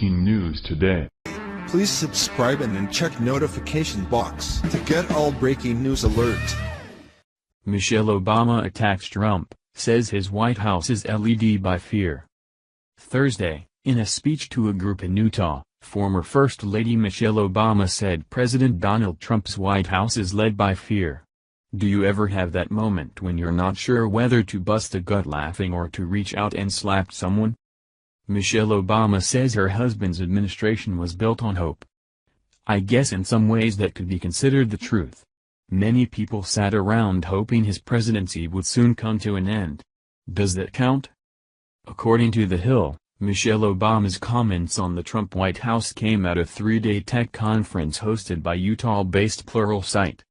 breaking news today. Please subscribe and then check notification box to get all breaking news alerts. Michelle Obama attacks Trump, says his White House is led by fear. Thursday, in a speech to a group in Utah, former First Lady Michelle Obama said President Donald Trump's White House is led by fear. Do you ever have that moment when you're not sure whether to bust a gut laughing or to reach out and slap someone? Michelle Obama says her husband's administration was built on hope. I guess in some ways that could be considered the truth. Many people sat around hoping his presidency would soon come to an end. Does that count? According to The Hill, Michelle Obama's comments on the Trump White House came at a three-day tech conference hosted by Utah-based Pluralsight.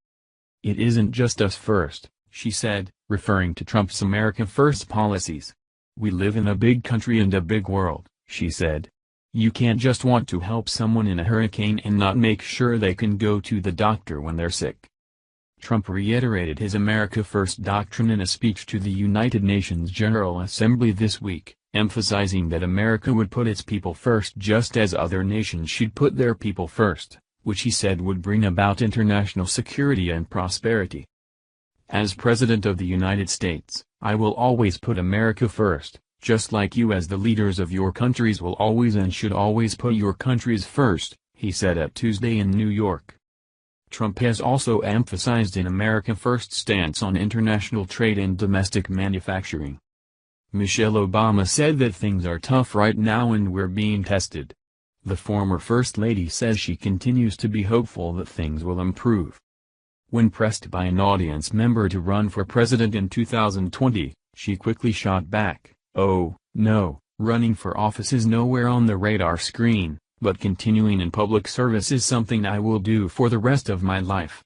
It isn't just us first, she said, referring to Trump's America First policies. We live in a big country and a big world, she said. You can't just want to help someone in a hurricane and not make sure they can go to the doctor when they're sick. Trump reiterated his America First doctrine in a speech to the United Nations General Assembly this week, emphasizing that America would put its people first just as other nations should put their people first, which he said would bring about international security and prosperity. As President of the United States, I will always put America first, just like you as the leaders of your countries will always and should always put your countries first, he said at Tuesday in New York. Trump has also emphasized an America First stance on international trade and domestic manufacturing. Michelle Obama said that things are tough right now and we're being tested. The former First Lady says she continues to be hopeful that things will improve. When pressed by an audience member to run for president in 2020, she quickly shot back, "Oh, no, running for office is nowhere on the radar screen, but continuing in public service is something I will do for the rest of my life."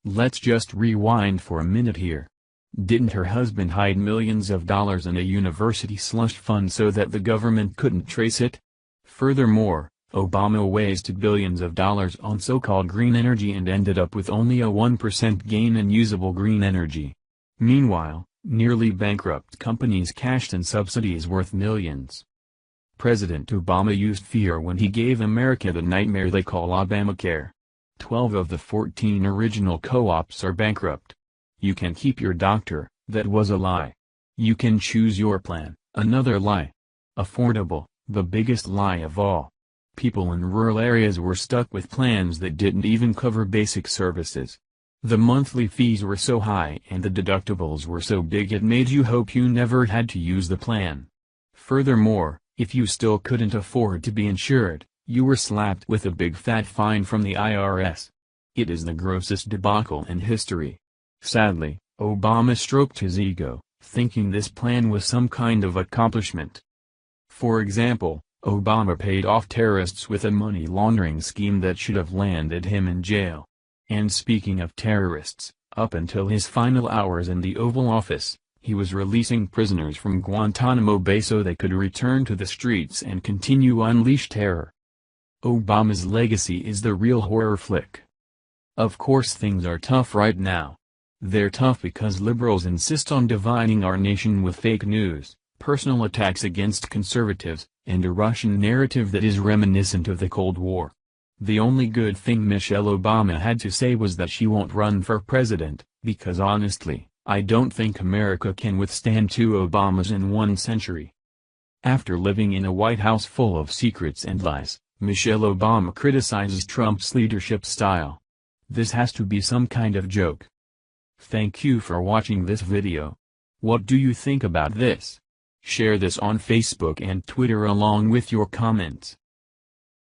Let's just rewind for a minute here. Didn't her husband hide millions of dollars in a university slush fund so that the government couldn't trace it? Furthermore, Obama wasted billions of dollars on so-called green energy and ended up with only a 1% gain in usable green energy. Meanwhile, nearly bankrupt companies cashed in subsidies worth millions. President Obama used fear when he gave America the nightmare they call Obamacare. 12 of the 14 original co-ops are bankrupt. You can keep your doctor, that was a lie. You can choose your plan, another lie. Affordable, the biggest lie of all. People in rural areas were stuck with plans that didn't even cover basic services. The monthly fees were so high and the deductibles were so big it made you hope you never had to use the plan. Furthermore, if you still couldn't afford to be insured, you were slapped with a big fat fine from the IRS. It is the grossest debacle in history. Sadly, Obama stroked his ego, thinking this plan was some kind of accomplishment. For example, Obama paid off terrorists with a money laundering scheme that should have landed him in jail. And speaking of terrorists, up until his final hours in the Oval Office, he was releasing prisoners from Guantanamo Bay so they could return to the streets and continue unleash terror. Obama's legacy is the real horror flick. Of course things are tough right now. They're tough because liberals insist on dividing our nation with fake news, personal attacks against conservatives, and a Russian narrative that is reminiscent of the Cold War. The only good thing Michelle Obama had to say was that she won't run for president, because honestly, I don't think America can withstand two Obamas in one century. After living in a White House full of secrets and lies, Michelle Obama criticizes Trump's leadership style. This has to be some kind of joke. Thank you for watching this video. What do you think about this? Share this on Facebook and Twitter along with your comments.